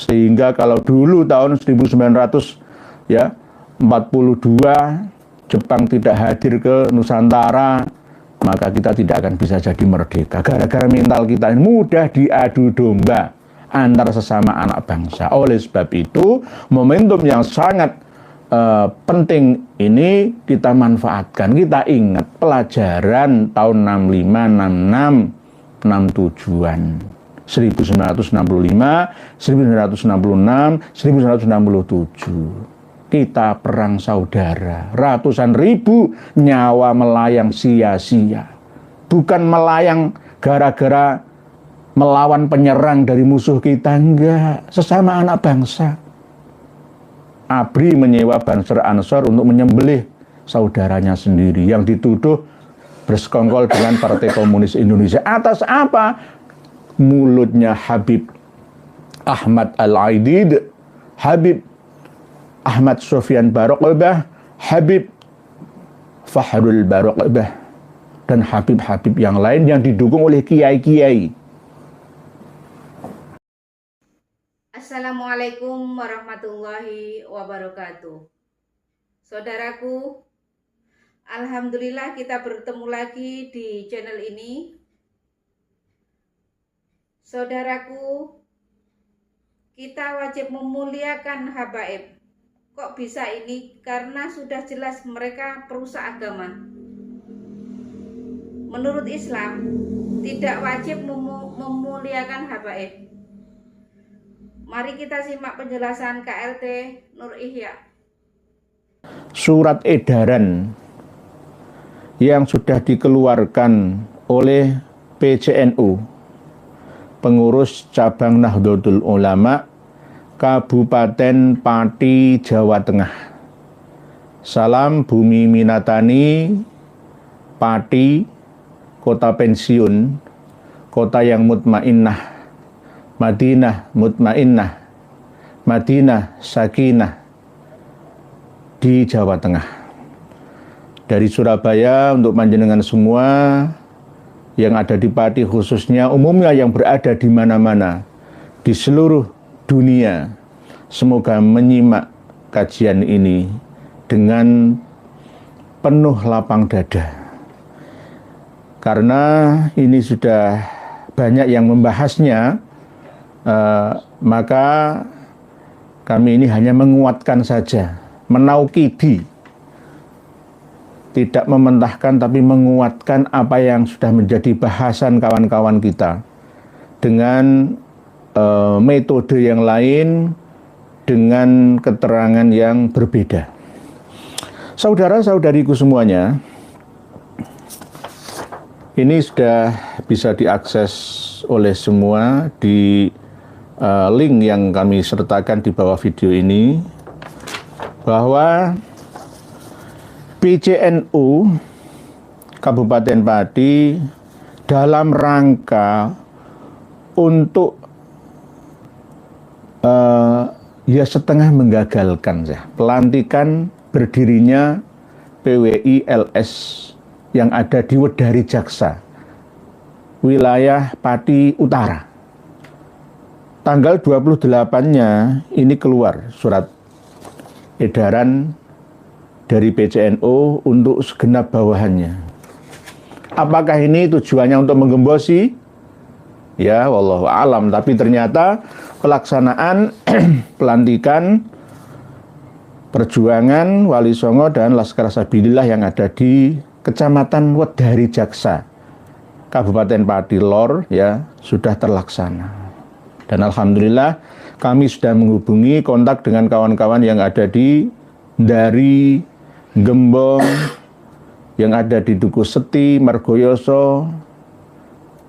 Sehingga kalau dulu tahun 1900 ya 42 Jepang tidak hadir ke Nusantara, maka kita tidak akan bisa jadi merdeka. Gara-gara mental kita ini mudah diadu domba antar sesama anak bangsa. Oleh sebab itu, momentum yang sangat penting ini kita manfaatkan. Kita ingat pelajaran tahun 65, 66, 67-an. 1965, 1966, 1967. Kita perang saudara. Ratusan ribu nyawa melayang sia-sia. Bukan melayang gara-gara melawan penyerang dari musuh kita, enggak. Sesama anak bangsa. ABRI menyewa Banser Ansor untuk menyembelih saudaranya sendiri yang dituduh bersekongkol dengan Partai Komunis Indonesia. Atas apa? Mulutnya Habib Ahmad Al-Aidid, Habib Ahmad Sofyan Barokbah, Habib Fahrul Barokbah, dan Habib-Habib yang lain yang didukung oleh kiai-kiai. Assalamualaikum warahmatullahi wabarakatuh. Saudaraku, alhamdulillah kita bertemu lagi di channel ini. Saudaraku, kita wajib memuliakan habaib. Kok bisa ini? Karena sudah jelas mereka perusak agama. Menurut Islam, tidak wajib memuliakan habaib. Mari kita simak penjelasan KRT Nur Ihya. Surat edaran yang sudah dikeluarkan oleh PCNU, pengurus cabang Nahdlatul Ulama Kabupaten Pati, Jawa Tengah. Salam Bumi Minatani, Pati, kota pensiun, kota yang mutmainnah, Madinah mutmainnah, Madinah sakinah di Jawa Tengah. Dari Surabaya untuk panjenengan semua yang ada di Pati, khususnya umumnya yang berada di mana-mana di seluruh dunia, semoga menyimak kajian ini dengan penuh lapang dada. Karena ini sudah banyak yang membahasnya, maka kami ini hanya menguatkan saja, menaukidi, tidak mementahkan tapi menguatkan apa yang sudah menjadi bahasan kawan-kawan kita dengan metode yang lain, dengan keterangan yang berbeda. Saudara-saudariku semuanya, ini sudah bisa diakses oleh semua di link yang kami sertakan di bawah video ini, bahwa PCNU Kabupaten Pati dalam rangka untuk ya setengah menggagalkan pelantikan berdirinya PWI LS yang ada di Wedari Jaksa, wilayah Pati Utara. Tanggal 28-nya ini keluar surat edaran dari PCNU untuk segenap bawahannya. Apakah ini tujuannya untuk menggembosi? Ya, wallahu alam. Tapi ternyata pelaksanaan pelantikan perjuangan Wali Songo dan Laskar Sabilillah yang ada di Kecamatan Wedari Jaksa, Kabupaten Pati Lor, ya, sudah terlaksana. Dan alhamdulillah kami sudah menghubungi kontak dengan kawan-kawan yang ada dari Gembong, yang ada di Duku Seti, Margoyoso,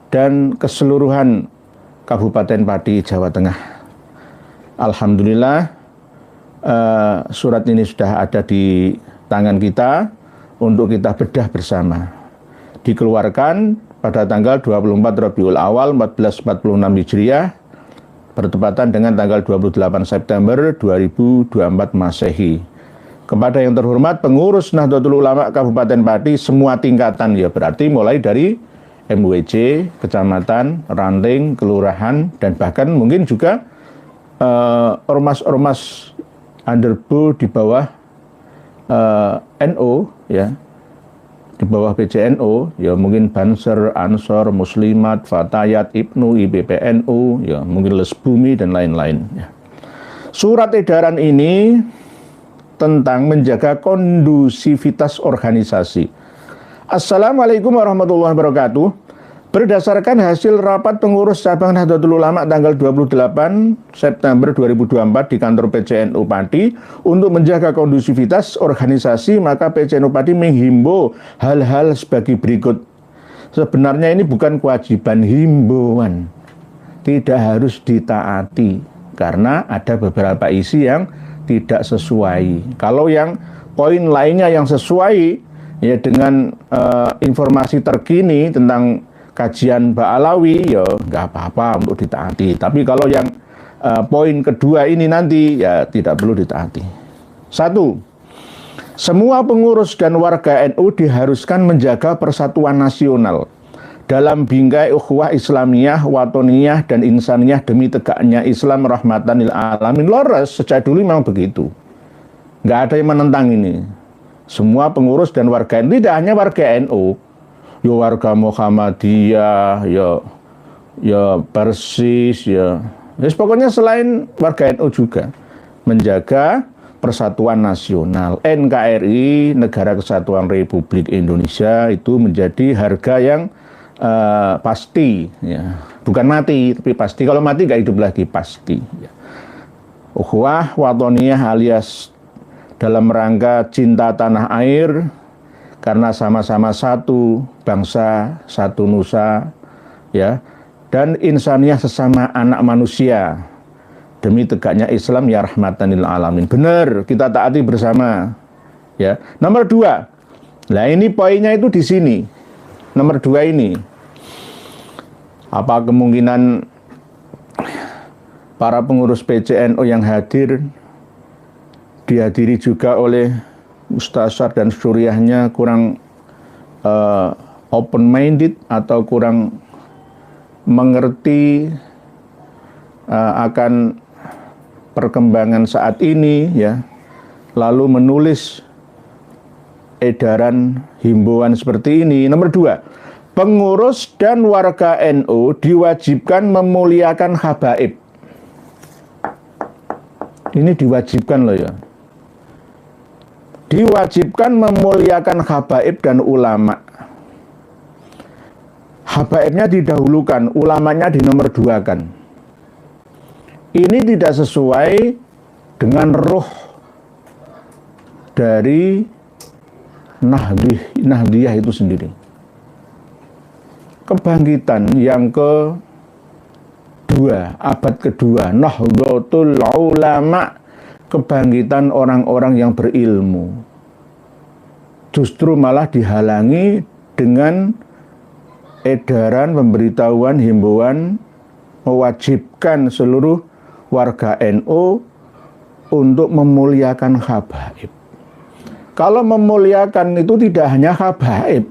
dan keseluruhan Kabupaten Pati, Jawa Tengah. Alhamdulillah surat ini sudah ada di tangan kita untuk kita bedah bersama. Dikeluarkan pada tanggal 24 Rabiul Awal 1446 Hijriah, bertepatan dengan tanggal 28 September 2024 Masehi. Kepada yang terhormat pengurus Nahdlatul Ulama Kabupaten Pati semua tingkatan, ya berarti mulai dari MWC, kecamatan, ranting, kelurahan, dan bahkan mungkin juga ormas-ormas underbo di bawah NU, ya, di bawah PCNU, ya mungkin Banser, Ansor, Muslimat, Fatayat, Ibnu, IBPNU, ya mungkin Lesbumi dan lain-lain. Ya. Surat edaran ini tentang menjaga kondusivitas organisasi. Assalamualaikum warahmatullahi wabarakatuh. Berdasarkan hasil rapat pengurus cabang Nahdlatul Ulama tanggal 28 September 2024 di kantor PCNU Pati untuk menjaga kondusivitas organisasi, maka PCNU Pati menghimbau hal-hal sebagai berikut. Sebenarnya ini bukan kewajiban, himbauan. Tidak harus ditaati karena ada beberapa isi yang tidak sesuai. Kalau yang poin lainnya yang sesuai ya dengan informasi terkini tentang kajian Mbak Alawi, ya nggak apa-apa untuk ditaati. Tapi kalau yang poin kedua ini nanti ya tidak perlu ditaati. 1. Semua pengurus dan warga NU diharuskan menjaga persatuan nasional dalam bingkai ukhuwah Islamiyah, Watoniyah, dan Insaniyah demi tegaknya Islam rahmatan lil alamin. Lores, sejak dulu memang begitu. Nggak ada yang menentang ini. Semua pengurus dan warga NU, tidak hanya warga NU, ya warga Muhammadiyah, ya Persis, ya pokoknya selain warga NU juga menjaga persatuan nasional. NKRI, Negara Kesatuan Republik Indonesia, itu menjadi harga yang pasti, ya. Bukan mati, tapi pasti. Kalau mati nggak hidup lagi, pasti. Ya. Ukhuwah Watoniyah alias dalam rangka cinta tanah air, karena sama-sama satu bangsa, satu nusa, ya, dan insaniyah sesama anak manusia demi tegaknya Islam ya rahmatan lil alamin. Benar, kita taati bersama. Ya. Nomor 2. Nah, ini poinnya itu di sini. Nomor 2 ini. Apa kemungkinan para pengurus PCNU yang hadir dihadiri juga oleh Ustazar dan Suriahnya kurang open-minded atau kurang mengerti akan perkembangan saat ini, ya, lalu menulis edaran himbauan seperti ini. Nomor 2, pengurus dan warga NU diwajibkan memuliakan habaib. Ini diwajibkan loh, ya. Diwajibkan memuliakan habaib dan ulama. Habaibnya didahulukan, ulamanya dinomor 2-kan. Ini tidak sesuai dengan ruh dari Nahdliyah itu sendiri. Kebangkitan yang kedua, abad kedua, Nahdlatul Ulama, kebangkitan orang-orang yang berilmu, justru malah dihalangi dengan edaran, pemberitahuan, himbauan mewajibkan seluruh warga NU untuk memuliakan habaib. Kalau memuliakan itu tidak hanya habaib,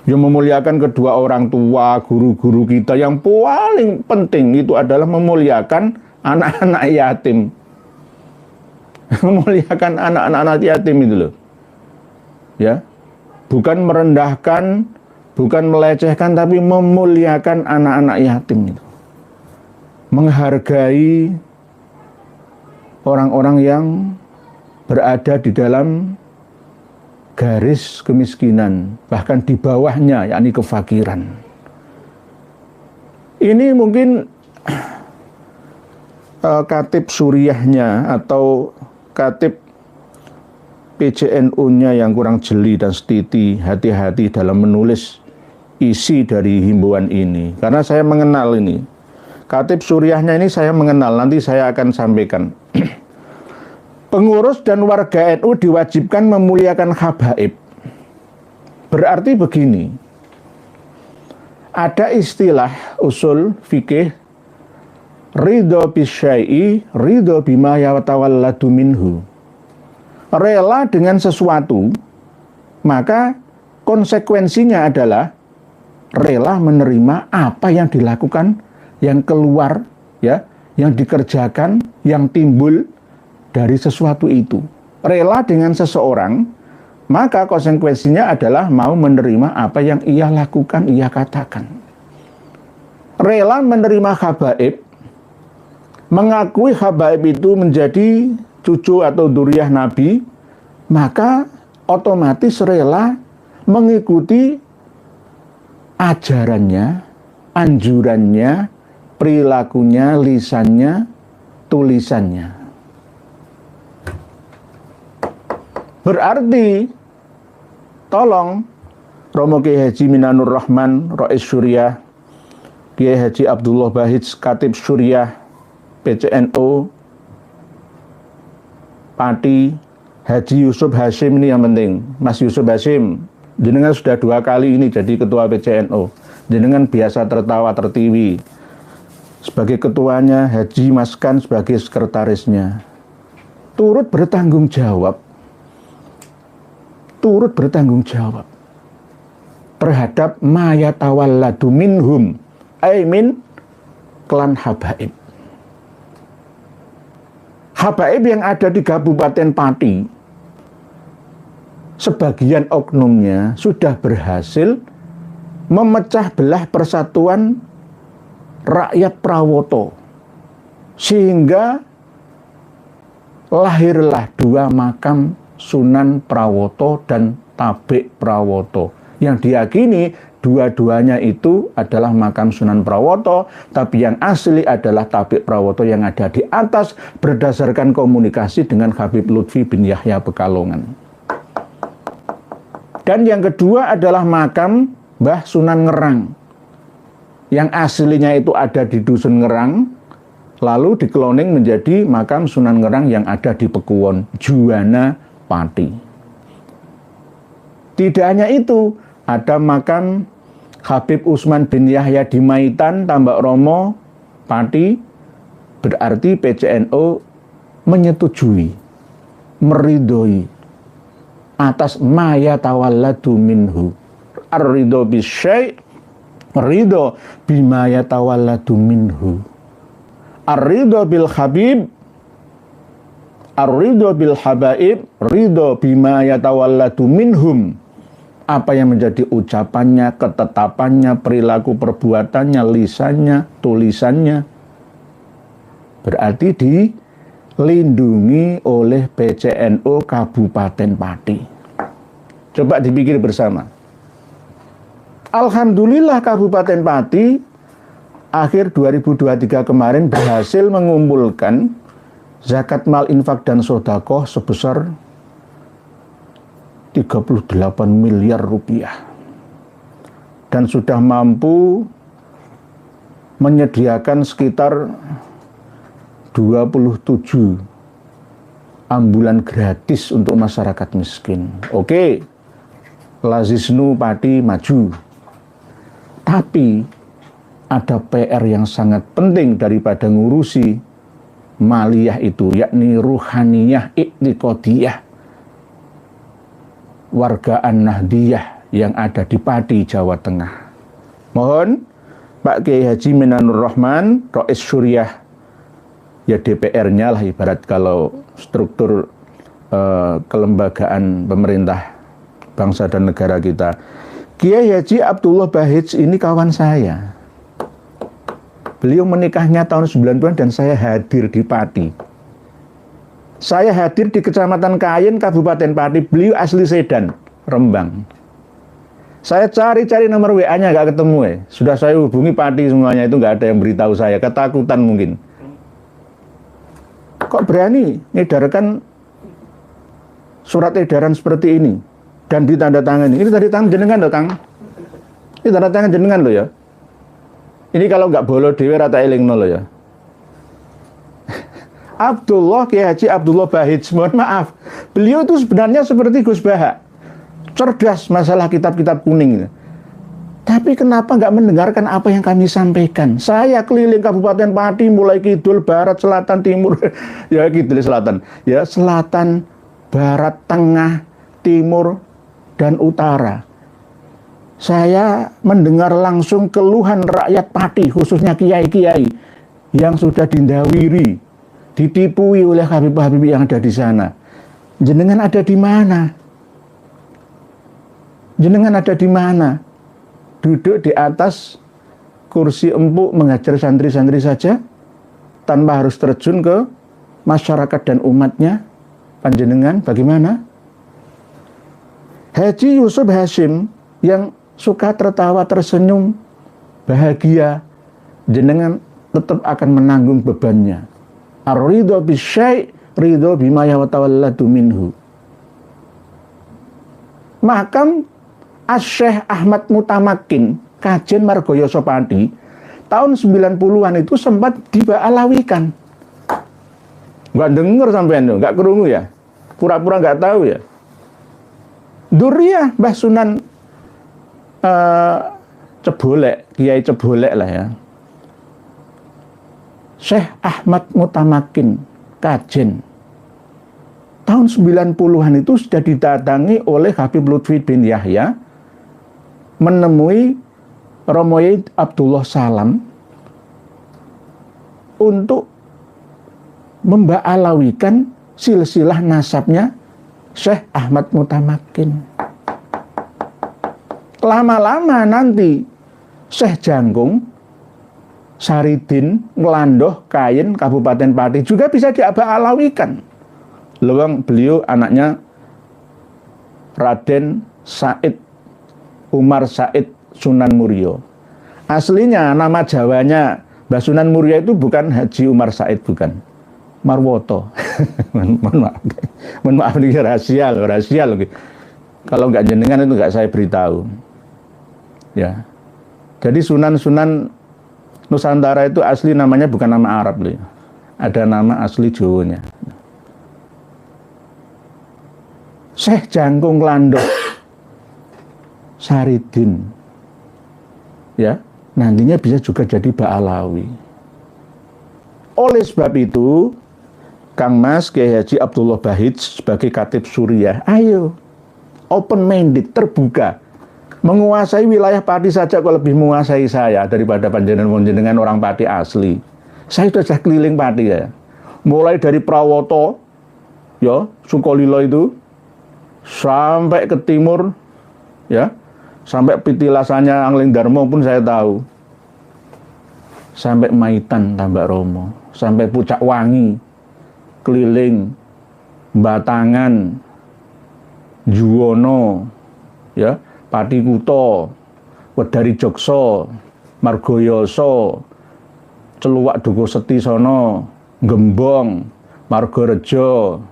yang memuliakan kedua orang tua, guru-guru kita, yang paling penting itu adalah memuliakan anak-anak yatim. Memuliakan anak-anak yatim itu loh, ya, bukan merendahkan, bukan melecehkan, tapi memuliakan anak-anak yatim itu, menghargai orang-orang yang berada di dalam garis kemiskinan, bahkan di bawahnya, yakni kefakiran. Ini mungkin katib Suriahnya atau katib PCNU-nya yang kurang jeli dan setiti, hati-hati dalam menulis isi dari himbauan ini. Karena saya mengenal ini. Katib Suriahnya ini saya mengenal, nanti saya akan sampaikan. Pengurus dan warga NU diwajibkan memuliakan habaib. Berarti begini, ada istilah usul fikih, ridho bisyai'i, ridho bima yatawalladu minhu. Rela dengan sesuatu, maka konsekuensinya adalah rela menerima apa yang dilakukan, yang keluar, ya, yang dikerjakan, yang timbul dari sesuatu itu. Rela dengan seseorang, maka konsekuensinya adalah mau menerima apa yang ia lakukan, ia katakan. Rela menerima habaib, mengakui habaib itu menjadi cucu atau dzurriyyah Nabi, maka otomatis rela mengikuti ajarannya, anjurannya, perilakunya, lisannya, tulisannya. Berarti, tolong Romo Kiai Haji Minanur Rahman, Rais Syuriah, Kiai Haji Abdullah Bahij, Khatib Syuriah, PCNO, Pati, Haji Yusuf Hashim ini yang penting. Mas Yusuf Hashim, jenengan sudah 2 kali ini jadi ketua PCNO. Jenengan biasa tertawa tertiwi. Sebagai ketuanya, Haji Maskan sebagai sekretarisnya. Turut bertanggung jawab terhadap ma yatawalladu minhum, ay min klan habaib. Habaib yang ada di Kabupaten Pati, sebagian oknumnya sudah berhasil memecah belah persatuan rakyat Prawoto, sehingga lahirlah 2 makam Sunan Prawoto dan Tabik Prawoto, yang diyakini dua-duanya itu adalah makam Sunan Prawoto, tapi yang asli adalah Tabik Prawoto yang ada di atas berdasarkan komunikasi dengan Habib Lutfi bin Yahya Pekalongan. Dan yang kedua adalah makam Mbah Sunan Ngerang, yang aslinya itu ada di Dusun Ngerang, lalu dikloning menjadi makam Sunan Ngerang yang ada di Pekuwon, Juwana, Pati. Tidak hanya itu, ada makam Habib Usman bin Yahya di Maitan, Tambak Romo, Pati. Berarti PCNO menyetujui, meridhoi atas ma yatawalladu minhu. Ar-ridho bisyai', ridho bima yatawalladu minhu. Ar-ridho bil habib, ar-ridho bil habaib, ridho bima yatawalladu minhum. Apa yang menjadi ucapannya, ketetapannya, perilaku perbuatannya, lisannya, tulisannya, berarti dilindungi oleh PCNO Kabupaten Pati. Coba dipikir bersama. Alhamdulillah Kabupaten Pati akhir 2023 kemarin berhasil mengumpulkan zakat mal infak dan sodakoh sebesar 38 miliar rupiah. Dan sudah mampu menyediakan sekitar 27 ambulan gratis untuk masyarakat miskin. Oke, Lazisnu Pati maju. Tapi ada PR yang sangat penting daripada ngurusi maliyah itu, yakni ruhaniyah iktiqodiyah warga An-Nahdiyah yang ada di Pati, Jawa Tengah. Mohon Pak Kiai Haji Minanur Rahman, Rais Syuriah, ya DPR-nya lah ibarat kalau struktur kelembagaan pemerintah bangsa dan negara kita. Kiai Haji Abdullah Bahij ini kawan saya. Beliau menikahnya tahun 90-an dan saya hadir di Pati. Saya hadir di Kecamatan Kayen, Kabupaten Pati. Beliau asli Sedan, Rembang. Saya cari-cari nomor WA-nya nggak ketemu. Sudah saya hubungi Pati semuanya, itu nggak ada yang beritahu saya. Ketakutan mungkin. Kok berani ngedarkan surat edaran seperti ini dan ditandatangani? Ini tanda tangan jenengan loh, Kang. Ini tanda tangan jenengan loh ya. Ini kalau nggak bolo dewe rata eling nol ya. Abdullah, Kiai Haji Abdullah Bahij, mohon maaf, beliau itu sebenarnya seperti Gus Baha, cerdas masalah kitab-kitab kuning. Tapi kenapa nggak mendengarkan apa yang kami sampaikan? Saya keliling Kabupaten Pati, mulai kidul, barat, selatan, timur, ya kidul, selatan, ya selatan, barat, tengah, timur, dan utara. Saya mendengar langsung keluhan rakyat Pati, khususnya kiai-kiai, yang sudah dindawiri, ditipui oleh habib-habib yang ada di sana. Jenengan ada di mana? Jenengan ada di mana? Duduk di atas kursi empuk mengajar santri-santri saja, tanpa harus terjun ke masyarakat dan umatnya. Panjenengan bagaimana? Haji Yusuf Hashim yang suka tertawa, tersenyum, bahagia, jenengan tetap akan menanggung bebannya. Ar-ridho bisyai' ridho bima yatawalladu minhu. Makam Asy-Syaikh Ahmad Mutamakin Kajen Margoyoso Pati tahun 90-an itu sempat dibaalawikan. Nggak denger sampean tuh, nggak kerungu ya? Pura-pura nggak tahu ya? Duriyah Mbah Sunan Cebolek, Kiai Cebolek lah ya. Syekh Ahmad Mutamakin Kajen tahun 90-an itu sudah didatangi oleh Habib Lutfi bin Yahya menemui Romo Yai Abdullah Salam untuk membaalawikan silsilah nasabnya Syekh Ahmad Mutamakin. Lama-lama nanti Syekh Jangkung, Saridin, Ngelandoh, Kayin, Kabupaten Pati juga bisa dibaalawikan. Lewang beliau anaknya Raden Said Umar Said Sunan Muria. Aslinya nama Jawanya Mbah Sunan Muria itu bukan Haji Umar Said, bukan. Marwoto. Mohon maaf ini rahasia loh. Kalau nggak jenengan itu nggak saya beritahu. Ya. Jadi Sunan-Sunan Nusantara itu asli namanya bukan nama Arab loh. Ada nama asli Jawanya. Syekh Jangkung Landoh Saridin. Ya, nantinya bisa juga jadi Ba'alawi. Oleh sebab itu, Kang Mas Kiai Haji Abdullah Bahij sebagai Khatib Suriah, ayo open-minded, terbuka, menguasai wilayah Pati saja kok lebih menguasai saya daripada panjenengan orang Pati asli. Saya sudah keliling Pati ya, mulai dari Prawoto, ya Sukolilo itu, sampai ke timur, ya, sampai Pitilasanya Angling Darmo pun saya tahu, sampai Maitan Tambak Romo, sampai Pucak Wangi, keliling Batangan, Juwono, ya, Pati Kuto, Wedari Jogso, Margoyoso, Celuwak Dukuh Seti sono, Gembong, Margorejo,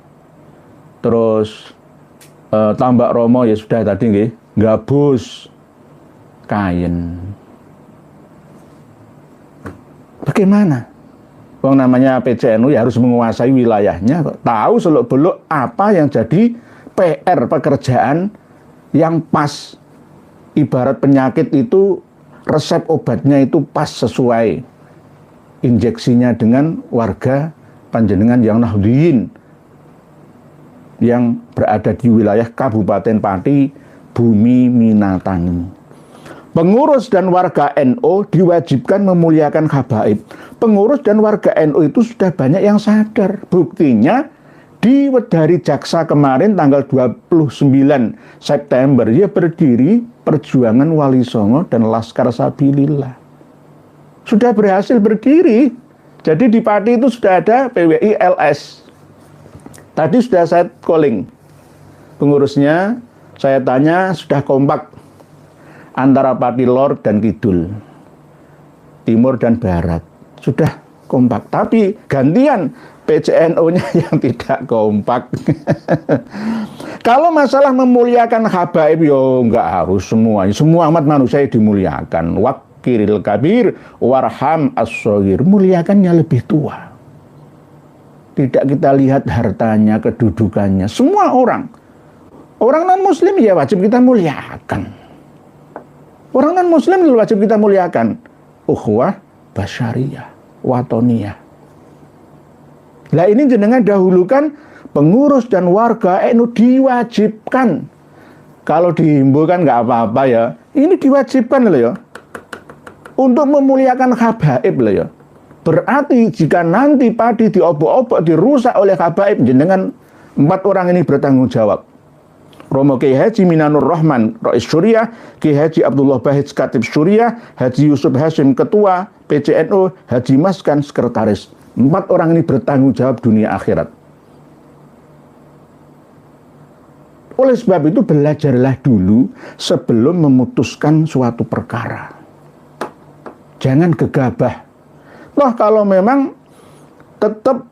terus Tambak Romo ya sudah tadi nggih, Gabus, Kayen. Bagaimana? Wong namanya PCNU ya harus menguasai wilayahnya, tahu seluk-beluk apa yang jadi PR pekerjaan yang pas. Ibarat penyakit itu resep obatnya itu pas sesuai injeksinya dengan warga panjenengan yang Nahdliyin yang berada di wilayah Kabupaten Pati, Bumi Minatani. Pengurus dan warga NU diwajibkan memuliakan habaib. Pengurus dan warga NU itu sudah banyak yang sadar. Buktinya di Wedari Jaksa kemarin tanggal 29 September ya berdiri Perjuangan Wali Songo dan Laskar Sabilillah. Sudah berhasil berdiri. Jadi di Pati itu sudah ada PWI LS. Tadi sudah saya calling pengurusnya, saya tanya sudah kompak antara Pati Lor dan Kidul, Timur dan Barat, sudah kompak. Tapi gantian PCNU-nya yang tidak kompak. Kalau masalah memuliakan habaib, yo nggak harus semua umat manusia dimuliakan. Wakiril kabir, warham as-shaghir, muliakannya lebih tua. Tidak kita lihat hartanya, kedudukannya. Semua orang non-muslim ya wajib kita muliakan. Orang non-muslim wajib kita muliakan. Ukhuwah basyariyah, watoniyah. Lah ini jenengan dahulukan pengurus dan warga NU diwajibkan. Kalau dihimbau kan nggak apa-apa ya. Ini diwajibkan loh ya. Untuk memuliakan habaib loh ya. Berarti jika nanti padi diobok-obok, dirusak oleh habaib, jenengan 4 orang ini bertanggung jawab. Romo Kiai Haji Minanur Rahman, Rais Syuriah, Kiai Haji Abdullah Bahij, Katib Syuriah, Haji Yusuf Hashim, Ketua PCNU, Haji Maskan, Sekretaris. 4 orang ini bertanggung jawab dunia akhirat. Oleh sebab itu belajarlah dulu sebelum memutuskan suatu perkara. Jangan gegabah. Loh, kalau memang tetap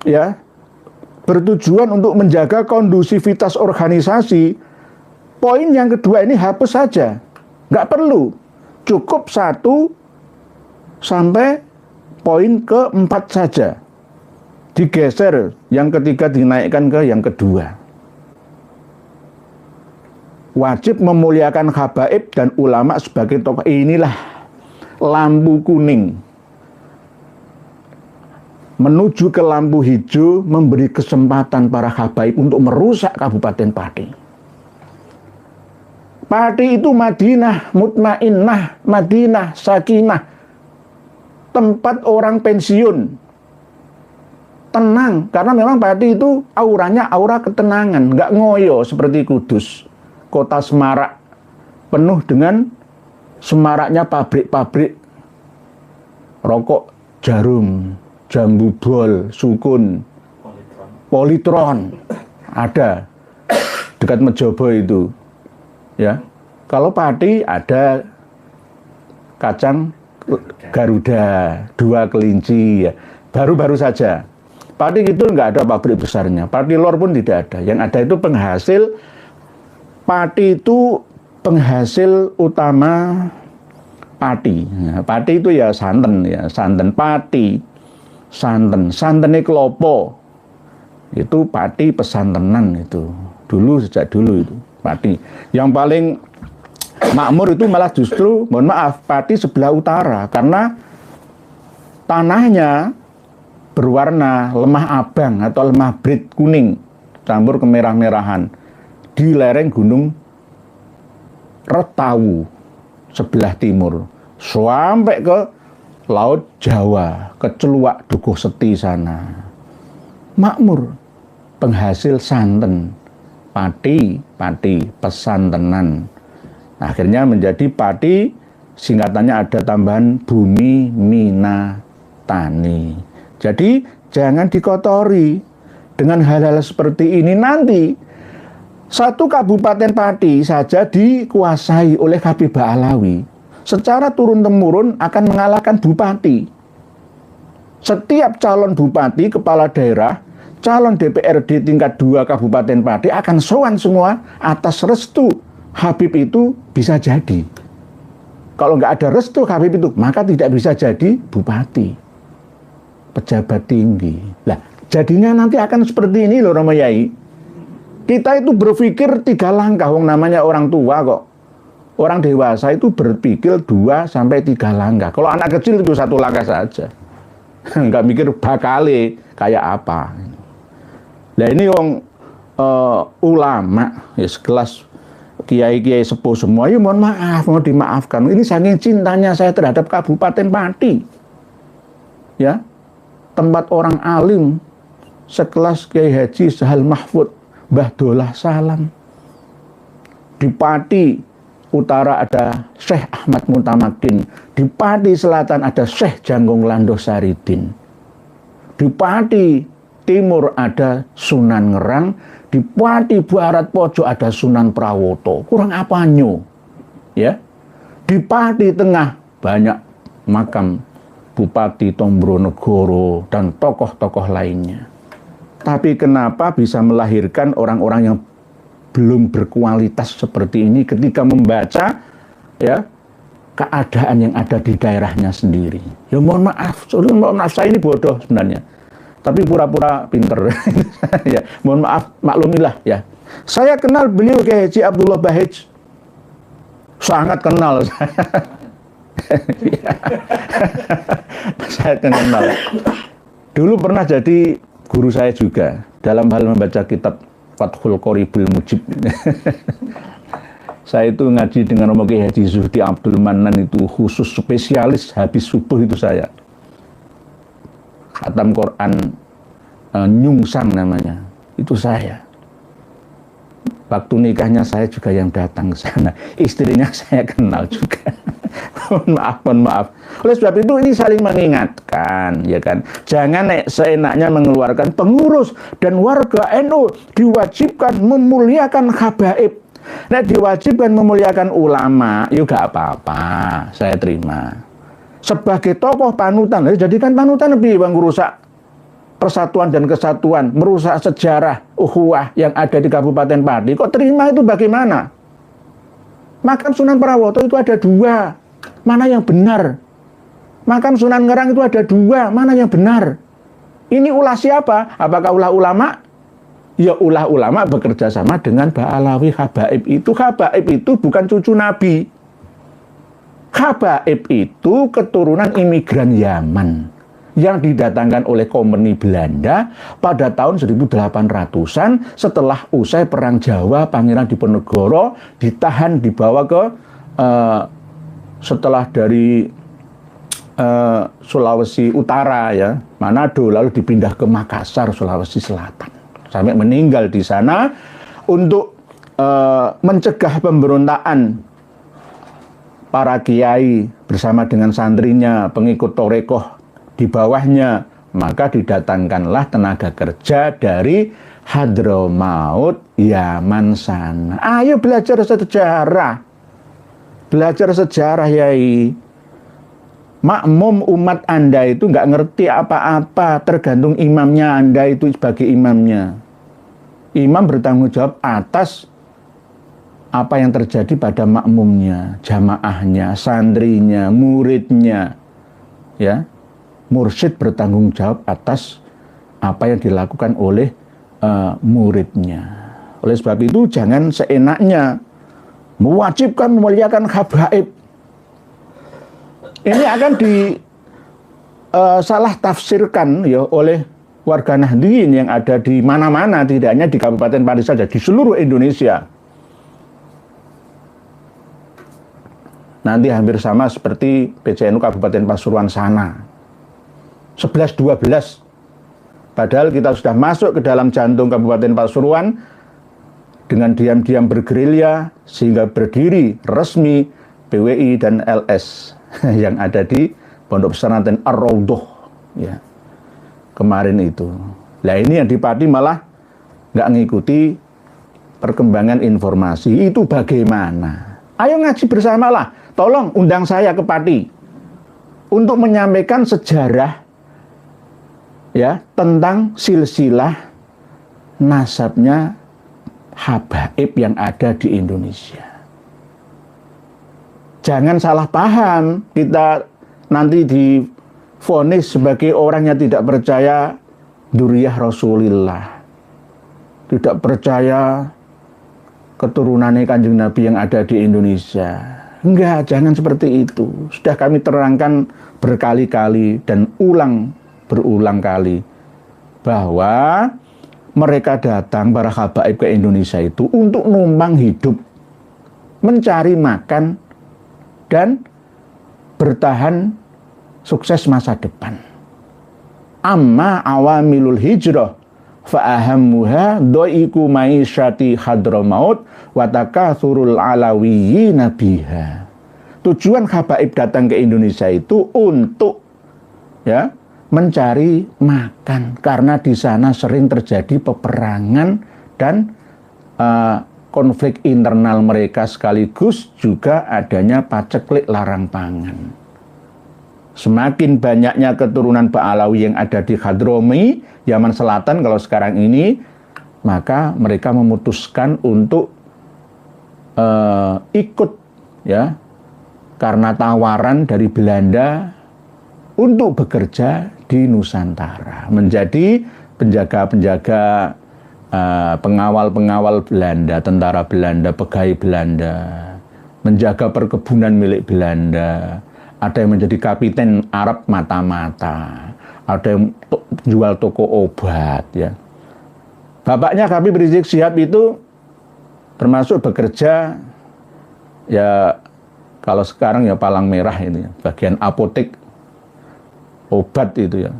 ya bertujuan untuk menjaga kondusivitas organisasi, poin yang kedua ini hapus saja. Nggak perlu. Cukup 1 sampai poin ke-4 saja. Digeser, yang ketiga dinaikkan ke yang kedua. Wajib memuliakan habaib dan ulama sebagai tokoh. Inilah lampu kuning menuju ke lampu hijau, memberi kesempatan para habaib untuk merusak Kabupaten Pati. Pati itu Madinah mutmainnah, Madinah sakinah, tempat orang pensiun, tenang, karena memang Pati itu auranya aura ketenangan, nggak ngoyo seperti Kudus, kota semarak, penuh dengan semaraknya pabrik-pabrik rokok jarum, jambu bol, sukun, politron, ada dekat Mejobo itu, ya. Kalau Pati ada kacang Garuda, 2 kelinci, ya. Baru-baru saja. Pati itu nggak ada pabrik besarnya, Pati Lor pun tidak ada. Yang ada itu penghasil. Pati itu penghasil utama pati. Nah, pati itu ya santen, pati. Santennya kelopo, itu Pati pesantenan itu dulu, sejak dulu itu Pati. Yang paling makmur itu malah justru, mohon maaf, Pati sebelah utara, karena tanahnya berwarna lemah abang atau lemah brit kuning campur kemerah-merahan di lereng Gunung Retawu sebelah timur sampai ke Laut Jawa, ke Celuak Dukuh Seti sana. Makmur, penghasil santen. Pati pesantenan. Akhirnya menjadi Pati, singkatannya ada tambahan Bumi Minatani. Jadi jangan dikotori dengan hal-hal seperti ini. Nanti 1 Kabupaten Pati saja dikuasai oleh Habibah Alawi. Secara turun-temurun akan mengalahkan bupati. Setiap calon bupati, kepala daerah, calon DPRD tingkat 2 Kabupaten Pati akan sowan semua atas restu Habib itu bisa jadi. Kalau nggak ada restu Habib itu, maka tidak bisa jadi bupati, pejabat tinggi. Lah, jadinya nanti akan seperti ini loh Romo Yai. Kita itu berpikir 3 langkah, wong namanya orang tua kok. Orang dewasa itu berpikir 2 sampai 3 langkah. Kalau anak kecil itu 1 langkah saja. Nggak mikir bakale kayak apa. Nah ini wong ulama, ya sekelas kiai-kiai sepuh semua, ya mohon maaf, mau dimaafkan. Ini saking cintanya saya terhadap Kabupaten Pati. Ya, tempat orang alim sekelas Kiai Haji Sahal Mahfud, Mbah Dolah Salam. Di Pati Utara ada Syekh Ahmad Mutamakin. Di Pati Selatan ada Syekh Janggung Lando Saridin. Di Pati Timur ada Sunan Ngerang. Di Pati Barat Pojok ada Sunan Prawoto. Kurang apanya? Ya. Di Pati Tengah banyak makam Bupati Tombronegoro dan tokoh-tokoh lainnya. Tapi kenapa bisa melahirkan orang-orang yang belum berkualitas seperti ini ketika membaca ya keadaan yang ada di daerahnya sendiri? Ya mohon maaf, saya ini bodoh sebenarnya, tapi pura-pura pinter. Ya, mohon maaf, maklumilah ya. Saya kenal beliau Kiai Haji Abdullah Bahij, sangat kenal saya. Saya kenal. Dulu pernah jadi guru saya juga dalam hal membaca kitab Fathul Qoribul Mujib. Saya itu ngaji dengan Romo Kiai Haji Zuhdi Abdul Manan, itu khusus spesialis habis subuh itu saya. khatam Quran Nyungsang namanya, itu saya. Waktu nikahnya saya juga yang datang ke sana, istrinya saya kenal juga. Mohon maaf. Oleh sebab itu ini saling mengingatkan, ya kan. Jangan seenaknya mengeluarkan. Pengurus dan warga NU diwajibkan memuliakan habaib. Nah, diwajibkan memuliakan ulama, yuk gak apa-apa, saya terima. Sebagai tokoh panutan, jadikan panutan lebih bang, merusak persatuan dan kesatuan, merusak sejarah ukhuwah yang ada di Kabupaten Pati. Kok terima itu bagaimana? Makam Sunan Prawoto itu ada 2, mana yang benar? Makam Sunan Ngerang itu ada 2, mana yang benar? Ini ulah siapa? Apakah ulah ulama? Ya ulah ulama bekerja sama dengan Ba'alawi habaib itu. Habaib itu bukan cucu Nabi. Habaib itu keturunan imigran Yaman yang didatangkan oleh kompeni Belanda pada tahun 1800-an setelah usai Perang Jawa. Pangeran Diponegoro ditahan, dibawa ke setelah dari Sulawesi Utara, ya, Manado, lalu dipindah ke Makassar, Sulawesi Selatan, sampai meninggal di sana untuk mencegah pemberontakan para kiai bersama dengan santrinya, pengikut torekoh di bawahnya. Maka didatangkanlah tenaga kerja dari Hadramaut, Yaman sana. Ayo belajar sejarah. Belajar sejarah, Yai. Makmum umat Anda itu nggak ngerti apa-apa, tergantung imamnya Anda itu sebagai imamnya. Imam bertanggung jawab atas apa yang terjadi pada makmumnya, jamaahnya, santrinya, muridnya. Ya, mursyid bertanggung jawab atas apa yang dilakukan oleh muridnya. Oleh sebab itu jangan seenaknya mewajibkan memuliakan habaib. Ini akan salah tafsirkan ya oleh warga Nahdliyin yang ada di mana-mana, tidak hanya di Kabupaten Pati saja, di seluruh Indonesia. Nanti hampir sama seperti PCNU Kabupaten Pasuruan sana. 11-12. Padahal kita sudah masuk ke dalam jantung Kabupaten Pasuruan dengan diam-diam bergerilya sehingga berdiri resmi PWI dan LS yang ada di Pondok Pesantren Ar-Raudhah, ya, kemarin itu. Nah ini yang di Pati malah nggak ngikuti perkembangan informasi itu bagaimana. Ayo ngaji bersamalah. Tolong undang saya ke Pati untuk menyampaikan sejarah, ya, tentang silsilah nasabnya habaib yang ada di Indonesia. Jangan salah paham, kita nanti divonis sebagai orang yang tidak percaya dzurriyyah Rasulillah, tidak percaya keturunannya Kanjeng Nabi yang ada di Indonesia. Enggak, jangan seperti itu. Sudah kami terangkan berkali-kali dan berulang kali bahwa mereka datang, para habaib ke Indonesia itu untuk numpang hidup, mencari makan, dan bertahan sukses masa depan. Amma awamilul hijrah fa'ahammuha doiku ma'isyati Hadramaut wa takathurul alawiyyina biha. Tujuan habaib datang ke Indonesia itu untuk, ya, mencari makan, karena di sana sering terjadi peperangan dan konflik internal mereka, sekaligus juga adanya paceklik larang pangan. Semakin banyaknya keturunan Ba'alawi yang ada di Hadrami, Yaman Selatan kalau sekarang ini, maka mereka memutuskan untuk ikut, ya, karena tawaran dari Belanda untuk bekerja di Nusantara, menjadi penjaga-penjaga, pengawal-pengawal Belanda, tentara Belanda, pegawai Belanda, menjaga perkebunan milik Belanda. Ada yang menjadi kapiten Arab mata-mata, ada yang jual toko obat, ya. Bapaknya Habib Rizik Syihab itu termasuk bekerja, ya, kalau sekarang ya Palang Merah ini, bagian apotek obat itu, ya.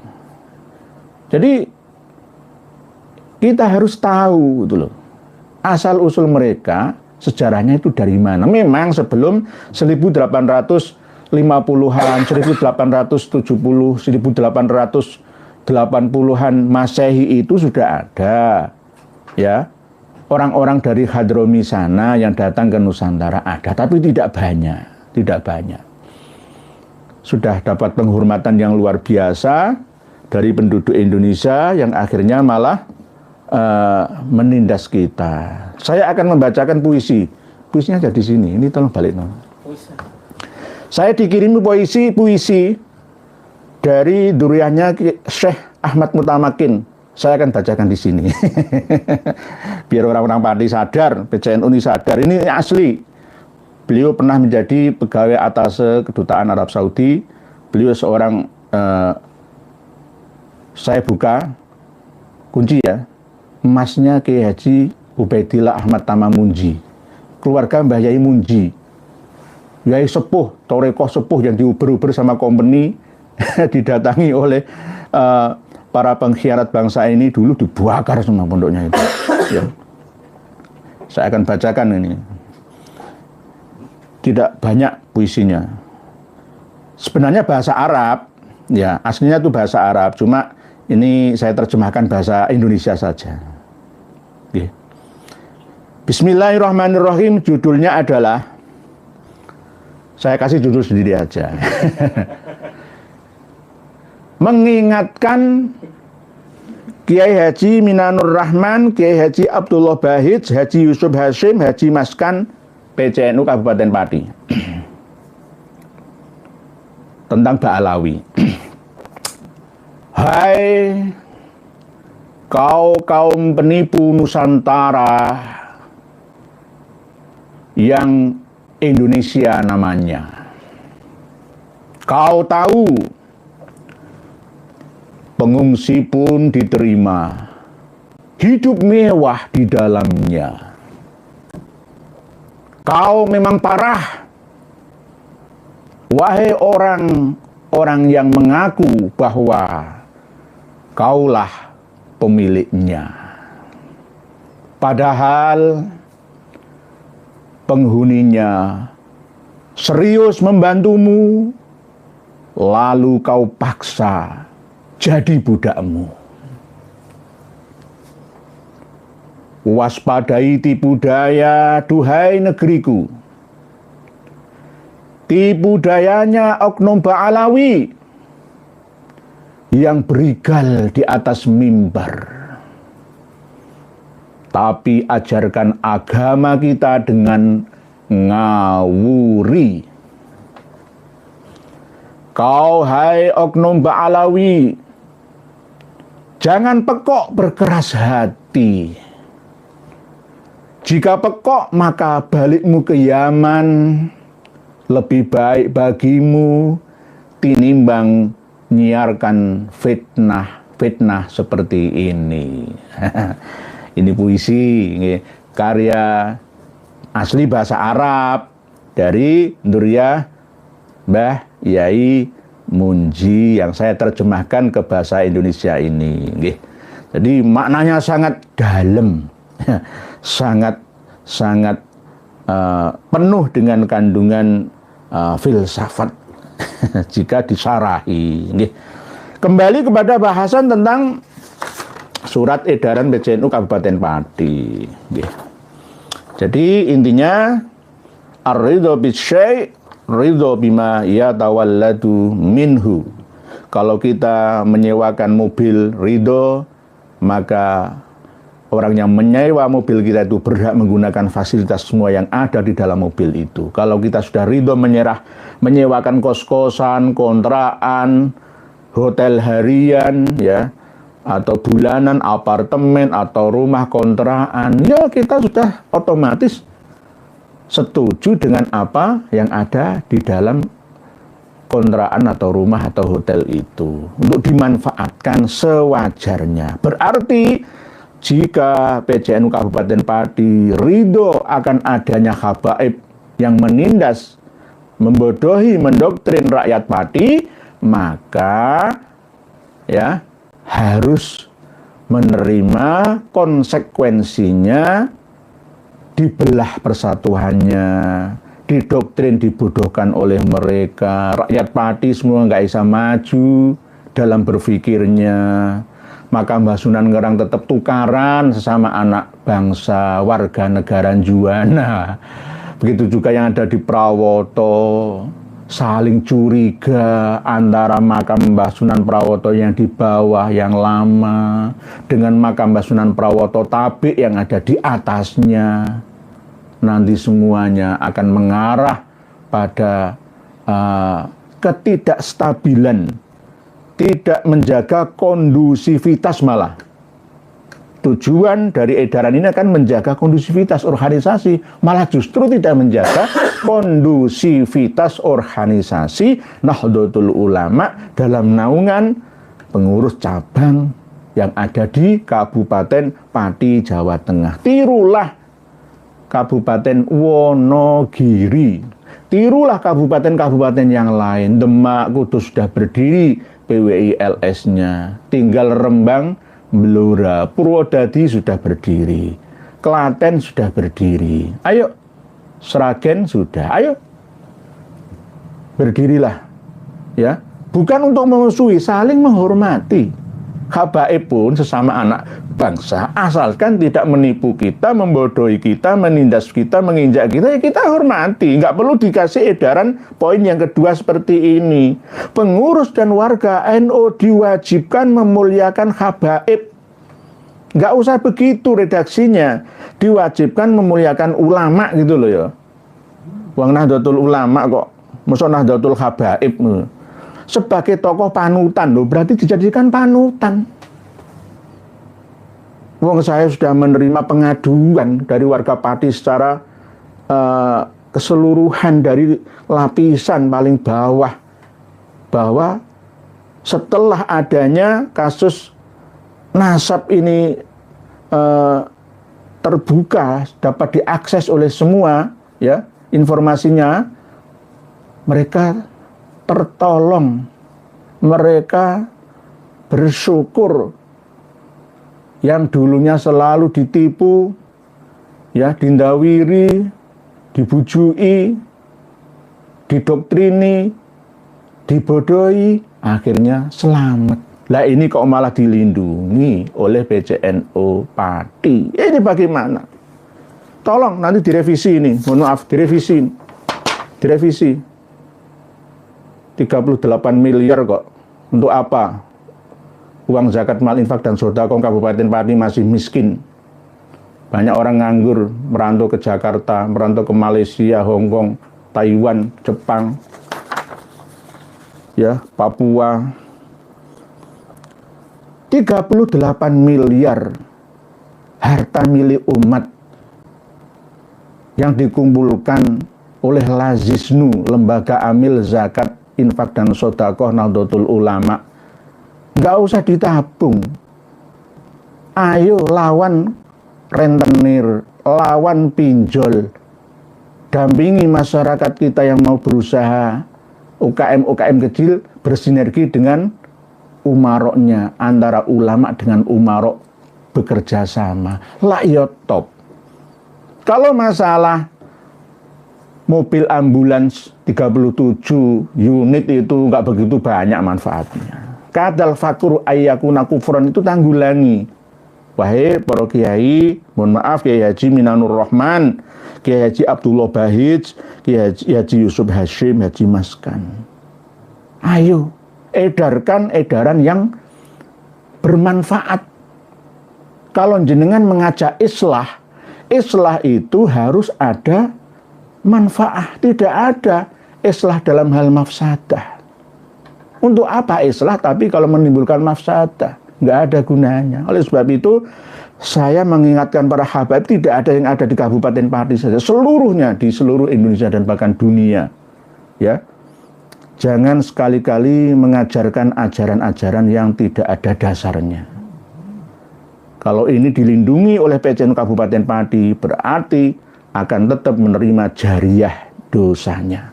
Jadi kita harus tahu gitu loh, asal usul mereka, sejarahnya itu dari mana. Memang sebelum 1850-an, 1870, 1880-an Masehi itu sudah ada, ya, orang-orang dari Hadromi sana yang datang ke Nusantara ada, tapi tidak banyak, tidak banyak. Sudah dapat penghormatan yang luar biasa dari penduduk Indonesia yang akhirnya malah menindas kita. Saya akan membacakan puisi. Puisinya ada di sini. Ini tolong balik. Saya dikirimi puisi dari duriannya Syekh Ahmad Mutamakin. Saya akan bacakan di sini. Biar orang-orang Pati sadar, PCNU ini sadar. Ini asli. Beliau pernah menjadi pegawai atase kedutaan Arab Saudi. Beliau seorang saya buka kunci ya. Emasnya Kiai Haji Ubaidillah Ahmad Tamamunji, keluarga Mbah Yai Munji, Yai sepuh, torekoh sepuh yang diuber-uber sama company, didatangi oleh para pengkhianat bangsa ini, dulu dibakar semua pondoknya itu. Ya. Saya akan bacakan ini. Tidak banyak puisinya. Sebenarnya bahasa Arab, ya aslinya itu bahasa Arab, cuma ini saya terjemahkan bahasa Indonesia saja. Bismillahirrahmanirrahim. Judulnya adalah, saya kasih judul sendiri aja. Mengingatkan Kiai Haji Minanur Rahman, Kiai Haji Abdullah Bahij, Haji Yusuf Hashim, Haji Maskan, PCNU Kabupaten Pati. Tentang Ba'alawi. Hai kau kaum penipu Nusantara yang Indonesia namanya. Kau tahu pengungsi pun diterima, hidup mewah di dalamnya. Kau memang parah, wahai orang yang mengaku bahwa kaulah pemiliknya. Padahal penghuninya serius membantumu, lalu kau paksa jadi budakmu. Waspadai tipu daya, duhai negeriku. Tipu dayanya oknum Ba'alawi yang berigal di atas mimbar. Tapi ajarkan agama kita dengan ngawuri. Kau hai oknum Ba'alawi, jangan pekok berkeras hati. Jika pekok maka balikmu ke Yaman lebih baik bagimu tinimbang nyiarkan fitnah seperti ini. Ini puisi karya asli bahasa Arab dari Nuriyah Mbah Yai Munji yang saya terjemahkan ke bahasa Indonesia ini. Jadi maknanya sangat dalam, sangat penuh dengan kandungan filsafat jika disarahi. Kembali kepada bahasan tentang surat edaran PCNU Kabupaten Pati. Jadi intinya ar-ridho bisyai' ridho bima yatawalladu minhu. Kalau kita menyewakan mobil ridho, maka orang yang menyewa mobil kita itu berhak menggunakan fasilitas semua yang ada di dalam mobil itu. Kalau kita sudah ridho menyewakan kos-kosan, kontrakan, hotel harian, ya, atau bulanan, apartemen, atau rumah kontrakan, ya kita sudah otomatis setuju dengan apa yang ada di dalam kontrakan atau rumah atau hotel itu untuk dimanfaatkan sewajarnya. Berarti jika PCNU Kabupaten Pati ridho akan adanya habaib yang menindas, membodohi, mendoktrin rakyat Pati, maka ya harus menerima konsekuensinya, dibelah persatuannya, didoktrin, dibodohkan oleh mereka. Rakyat Pati semua nggak bisa maju dalam berpikirnya. Maka Mbah Sunan Ngerang tetap tukaran sesama anak bangsa, warga negara Juwana. Begitu juga yang ada di Prawoto, saling curiga antara makam Mbah Sunan Prawoto yang di bawah yang lama dengan makam Mbah Sunan Prawoto Tabik yang ada di atasnya. Nanti semuanya akan mengarah pada ketidakstabilan, tidak menjaga kondusivitas malah. Tujuan dari edaran ini akan menjaga kondusivitas organisasi, malah justru tidak menjaga kondusivitas organisasi Nahdlatul Ulama dalam naungan pengurus cabang yang ada di Kabupaten Pati, Jawa Tengah. Tirulah Kabupaten Wonogiri, tirulah kabupaten-kabupaten yang lain. Demak, Kudus sudah berdiri PWI-LS-nya, tinggal Rembang, Blora, Purwodadi sudah berdiri, Klaten sudah berdiri. Ayo, Sragen sudah. Ayo, berdirilah, ya. Bukan untuk memusuhi, saling menghormati. Habaib pun sesama anak bangsa, asalkan tidak menipu kita, membodohi kita, menindas kita, menginjak kita, ya kita hormati. Nggak perlu dikasih edaran poin yang kedua seperti ini. Pengurus dan warga NU diwajibkan memuliakan habaib. Nggak usah begitu redaksinya. Diwajibkan memuliakan ulama gitu loh ya. Wong Nahdlatul Ulama kok, maksud Nahdlatul Habaib. Sebagai tokoh panutan loh, berarti dijadikan panutan. Wong saya sudah menerima pengaduan dari warga Pati secara keseluruhan dari lapisan paling bawah, bahwa setelah adanya kasus nasab ini terbuka, dapat diakses oleh semua, ya informasinya, mereka tertolong, mereka bersyukur. Yang dulunya selalu ditipu, ya dindawiri, dibujui, didoktrini, dibodohi, akhirnya selamat. Lah ini kok malah dilindungi oleh PCNU Pati. Ini bagaimana? Tolong nanti direvisi ini, mohon maaf, direvisi. 38 miliar kok. Untuk apa? Uang zakat, mal infak dan sedekah Kabupaten Pati masih miskin. Banyak orang nganggur, merantau ke Jakarta, merantau ke Malaysia, Hong Kong, Taiwan, Jepang, ya, Papua. 38 miliar harta milik umat yang dikumpulkan oleh Lazisnu, Lembaga Amil Zakat, Infak dan Sedekah Nahdlatul Ulama. Nggak usah ditabung. Ayo lawan rentenir, lawan pinjol. Dampingi masyarakat kita yang mau berusaha, UKM kecil, bersinergi dengan umaroknya, antara ulama dengan umarok bekerja sama. Lah ya top. Kalau masalah mobil ambulans 37 unit itu nggak begitu banyak manfaatnya. Kadal fakur ayyakuna kufron itu tanggulangi. Wahai para kiai, mohon maaf, Kiai Haji Minanur Rahman, Kiai Haji Abdullah Bahij, Kiai Haji Yusuf Hashim, Haji Maskan. Ayo, edarkan edaran yang bermanfaat. Kalau jenengan mengajak islah itu harus ada manfaat, tidak ada islah dalam hal mafsadah. Untuk apa islah tapi kalau menimbulkan mafsadah? Nggak ada gunanya. Oleh sebab itu, saya mengingatkan para habaib, tidak ada yang ada di Kabupaten Pati saja, seluruhnya di seluruh Indonesia dan bahkan dunia. Ya, jangan sekali-kali mengajarkan ajaran-ajaran yang tidak ada dasarnya. Kalau ini dilindungi oleh PCNU Kabupaten Pati, berarti akan tetap menerima jariah dosanya.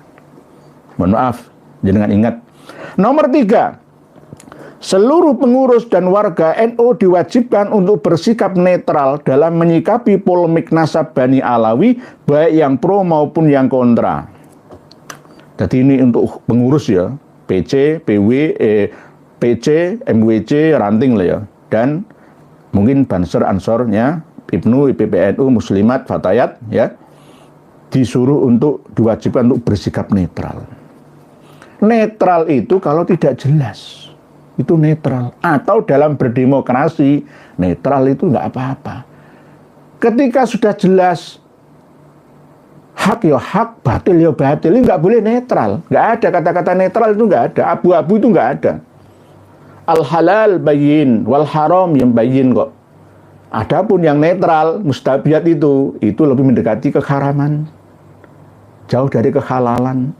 Mohon maaf, jangan ingat. Nomor 3, Seluruh pengurus dan warga NU diwajibkan untuk bersikap netral dalam menyikapi polemik nasab Bani Alawi, baik yang pro maupun yang kontra. Jadi ini untuk pengurus ya, PC, PW, PC, MWC, ranting lah ya, dan mungkin Banser Ansornya, Ibnu, IPPNU, Muslimat, Fatayat ya, disuruh untuk diwajibkan untuk bersikap netral. Netral itu kalau tidak jelas, itu netral. Atau dalam berdemokrasi, netral itu nggak apa-apa. Ketika sudah jelas hak ya hak, batil ya batil, ini nggak boleh netral. Nggak ada kata-kata netral, itu nggak ada. Abu-abu itu nggak ada. Al-halal bayyin, wal haram yang bayyin kok. Adapun yang netral, mustabiat itu lebih mendekati keharaman. Jauh dari kehalalan.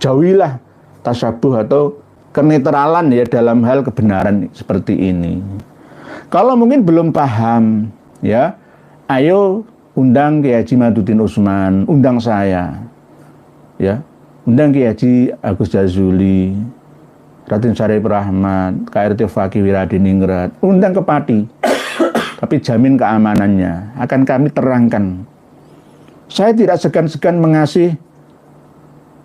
Jauhilah tasyabuh atau kenetralan ya dalam hal kebenaran seperti ini. Kalau mungkin belum paham ya, ayo undang Kiai Haji Maduddin Usman, undang saya ya, undang Kiai Haji Agus Jazuli, Raden Syarif Rahmat, KRT Fakih Wiradiningrat, undang ke Pati. Tapi jamin keamanannya akan kami terangkan. Saya tidak segan-segan mengasih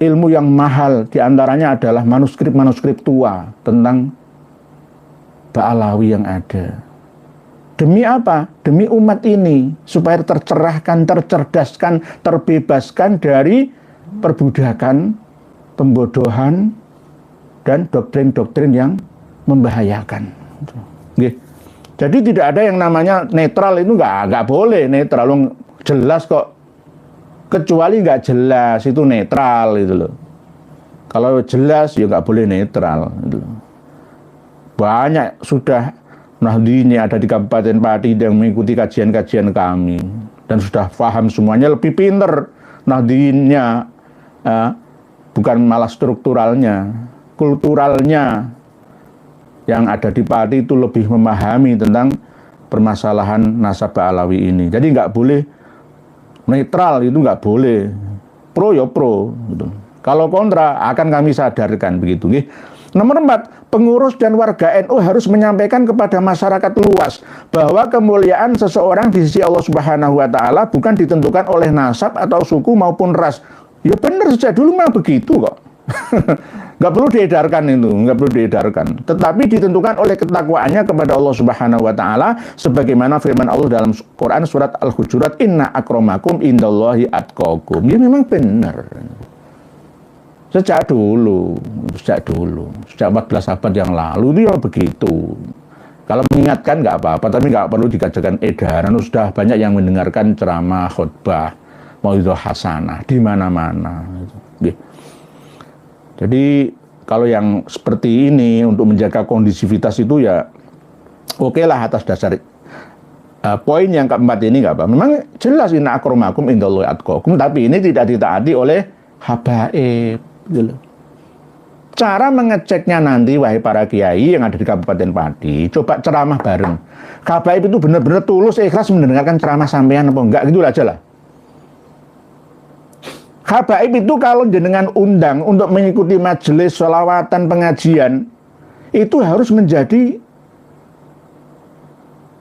ilmu yang mahal, diantaranya adalah manuskrip-manuskrip tua tentang Ba'alawi yang ada. Demi apa? Demi umat ini, supaya tercerahkan, tercerdaskan, terbebaskan dari perbudakan, pembodohan, dan doktrin-doktrin yang membahayakan. Jadi tidak ada yang namanya netral, itu nggak boleh netral, jelas kok. Kecuali nggak jelas itu netral gitu loh. Kalau jelas ya nggak boleh netral gitu loh. Banyak sudah Nahdliyin ada di Kabupaten Pati yang mengikuti kajian-kajian kami dan sudah paham semuanya, lebih pinter Nahdliyinnya, bukan malah strukturalnya, kulturalnya yang ada di Pati itu lebih memahami tentang permasalahan nasab Ba'alawi ini. Jadi nggak boleh netral, itu nggak boleh. Pro ya pro gitu. Kalau kontra akan kami sadarkan begitu. Nomor 4, pengurus dan warga NU harus menyampaikan kepada masyarakat luas bahwa kemuliaan seseorang di sisi Allah Subhanahu wa taala bukan ditentukan oleh nasab atau suku maupun ras. Ya benar, sejak dulu memang begitu kok. Nggak perlu diedarkan itu, nggak perlu diedarkan. Tetapi ditentukan oleh ketakwaannya kepada Allah Subhanahu wa taala, sebagaimana firman Allah dalam Quran surat Al-Hujurat, inna akramakum indallahi atqakum. Ya memang benar. Sejak dulu, sejak 14 abad yang lalu itu ya begitu. Kalau mengingatkan nggak apa-apa, tapi nggak perlu dikatakan edaran. Sudah banyak yang mendengarkan ceramah, khutbah, mauidhah hasanah di mana-mana. Jadi kalau yang seperti ini untuk menjaga kondisivitas itu ya oke lah atas dasar poin yang keempat ini nggak apa. Memang jelas inna akramakum indallahi atqakum, tapi ini tidak ditaati oleh habaib. Gitu. Cara mengeceknya nanti wahai para kiai yang ada di Kabupaten Pati, coba ceramah bareng. Habaib itu benar-benar tulus ikhlas mendengarkan ceramah sampean apa enggak, gitu aja lah. Habaib itu kalau jenengan undang untuk mengikuti majelis sholawatan pengajian, itu harus menjadi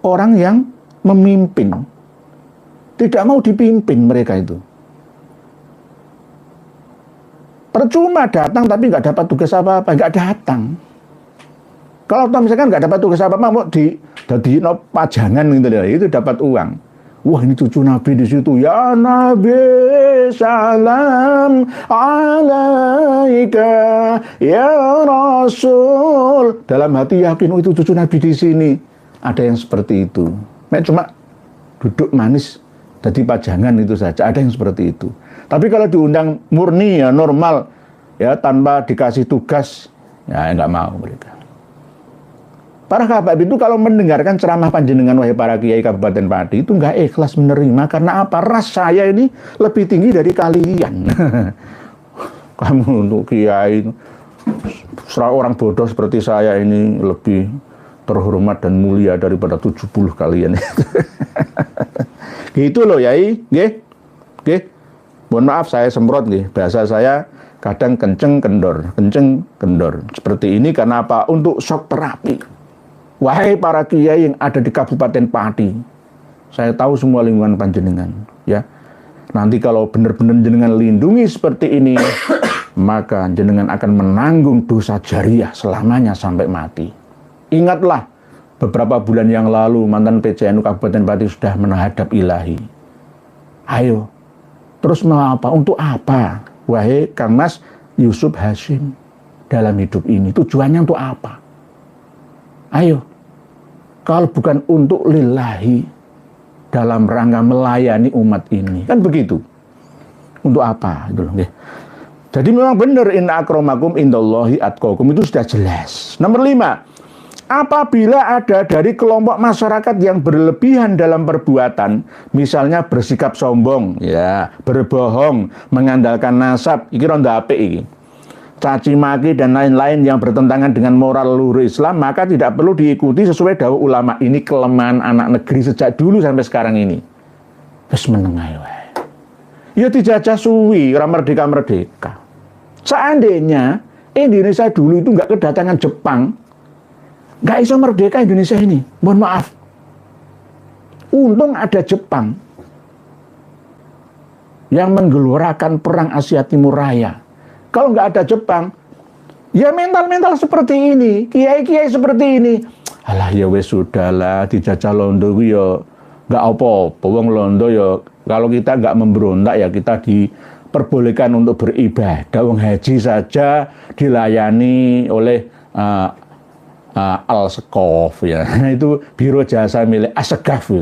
orang yang memimpin. Tidak mau dipimpin mereka itu. Percuma datang tapi nggak dapat tugas apa-apa, nggak datang. Kalau misalkan nggak dapat tugas apa-apa, mau jadi pajangan gitu ya, itu dapat uang. Wah ini cucu Nabi di situ, ya Nabi salam alaika ya Rasul. Dalam hati yakin, oh itu cucu Nabi di sini. Ada yang seperti itu. Cuma duduk manis jadi pajangan itu saja. Ada yang seperti itu. Tapi kalau diundang murni ya normal ya tanpa dikasih tugas ya nggak mau mereka. Para habaib itu kalau mendengarkan ceramah panjenengan wahai para kiai Kabupaten Pati itu nggak ikhlas menerima. Karena apa? Ras saya ini lebih tinggi dari kalian. Kamu untuk kiai, orang bodoh seperti saya ini lebih terhormat dan mulia daripada 70 kalian. Gitu loh yai. Mohon maaf saya semprot nih. Bahasa saya kadang kenceng kendor. Seperti ini karena apa? Untuk shock terapi. Wahai para kiai yang ada di Kabupaten Pati, saya tahu semua lingkungan panjenengan, ya. Nanti kalau benar-benar jenengan lindungi seperti ini, maka jenengan akan menanggung dosa jariah selamanya sampai mati. Ingatlah, beberapa bulan yang lalu mantan PCNU Kabupaten Pati sudah menghadap Ilahi. Ayo, terus mau apa? Untuk apa? Wahai Kang Mas Yusuf Hashim, dalam hidup ini tujuannya untuk apa? Ayo, kalau bukan untuk lillahi, dalam rangka melayani umat ini, kan begitu. Untuk apa? Jadi memang benar, inna akramakum indallahi atqakum, itu sudah jelas. Nomor 5, apabila ada dari kelompok masyarakat yang berlebihan dalam perbuatan, misalnya bersikap sombong, ya, berbohong, mengandalkan nasab, iki ronda apik iki, caci maki dan lain-lain yang bertentangan dengan moral luhur Islam, maka tidak perlu diikuti sesuai dawuh ulama. Ini kelemahan anak negeri sejak dulu sampai sekarang ini. Wis menengai wae. Ya dijajah suwi, ora merdeka-merdeka. Seandainya Indonesia dulu itu nggak kedatangan Jepang, nggak iso merdeka Indonesia ini. Mohon maaf. Untung ada Jepang yang menggelorakan perang Asia Timur Raya. Kalau nggak ada Jepang, ya mental-mental seperti ini, kiai-kiai seperti ini. Alah ya wes sudahlah, dijajah Londo ya nggak apa-apa. Wong Londo ya kalau kita nggak memberontak ya kita diperbolehkan untuk beribadah. Wong haji saja dilayani oleh Al-Sekof, ya. Itu biro jasa milik Asegaf,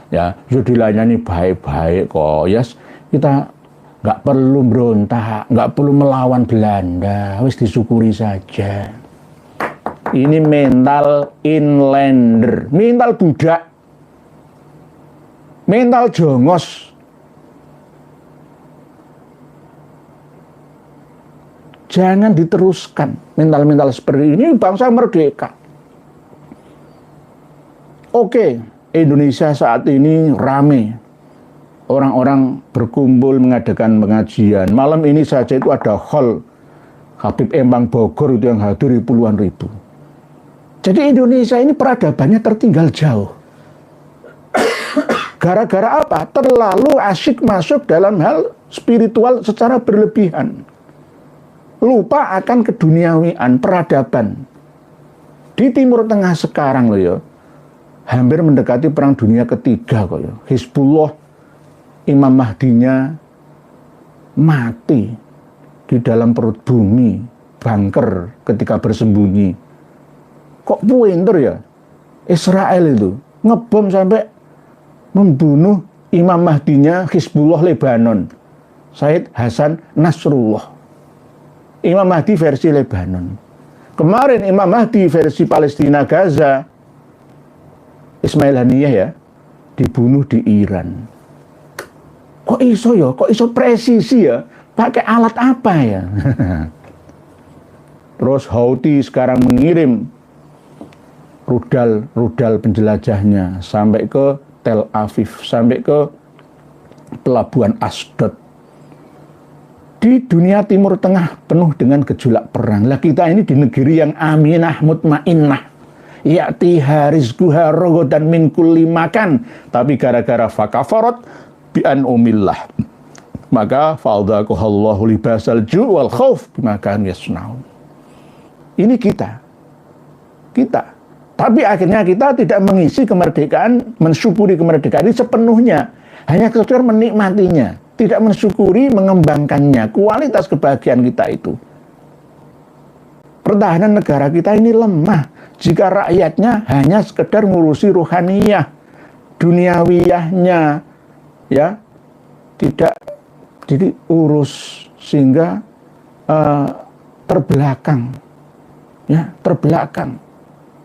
ya. Sudah dilayani baik-baik kok. Yes, kita nggak perlu berontak, nggak perlu melawan Belanda, wis disyukuri saja. Ini mental inlander, mental budak, mental jongos. Jangan diteruskan mental-mental seperti ini, bangsa merdeka. Oke, Indonesia saat ini rame. Orang-orang berkumpul mengadakan pengajian. Malam ini saja itu ada hall Habib Empang Bogor itu yang hadir puluhan ribu. Jadi Indonesia ini peradabannya tertinggal jauh. Gara-gara apa? Terlalu asyik masuk dalam hal spiritual secara berlebihan. Lupa akan keduniawian, peradaban. Di Timur Tengah sekarang loh ya, hampir mendekati perang dunia ketiga kok ya. Hizbullah, Imam Mahdinya mati di dalam perut bumi, bunker ketika bersembunyi. Kok pinter ya? Israel itu ngebom sampai membunuh Imam Mahdinya Hizbullah Lebanon, Said Hasan Nasrullah. Imam Mahdi versi Lebanon. Kemarin Imam Mahdi versi Palestina Gaza, Ismail Haniyah ya, dibunuh di Iran. Kok iso ya? Kok iso presisi ya? Pakai alat apa ya? Terus Houthi sekarang mengirim rudal penjelajahnya sampai ke Tel Aviv, sampai ke pelabuhan Asdod. Di dunia Timur Tengah penuh dengan gejolak perang. Lah kita ini di negeri yang aminah mutmainnah, ya'tiha rizquha ragadan min kulli makan, tapi gara-gara fakafarat bi an umillah, maka fa'adhaqahallahu libasal ju' wal khauf bima kanu yasnaun. Ini kita. Tapi akhirnya kita tidak mengisi kemerdekaan, mensyukuri kemerdekaan ini sepenuhnya, hanya sekedar menikmatinya, tidak mensyukuri mengembangkannya, kualitas kebahagiaan kita itu. Pertahanan negara kita ini lemah jika rakyatnya hanya sekedar ngurusi ruhaniyah, duniawiyahnya, ya, tidak diurus sehingga terbelakang, ya, terbelakang.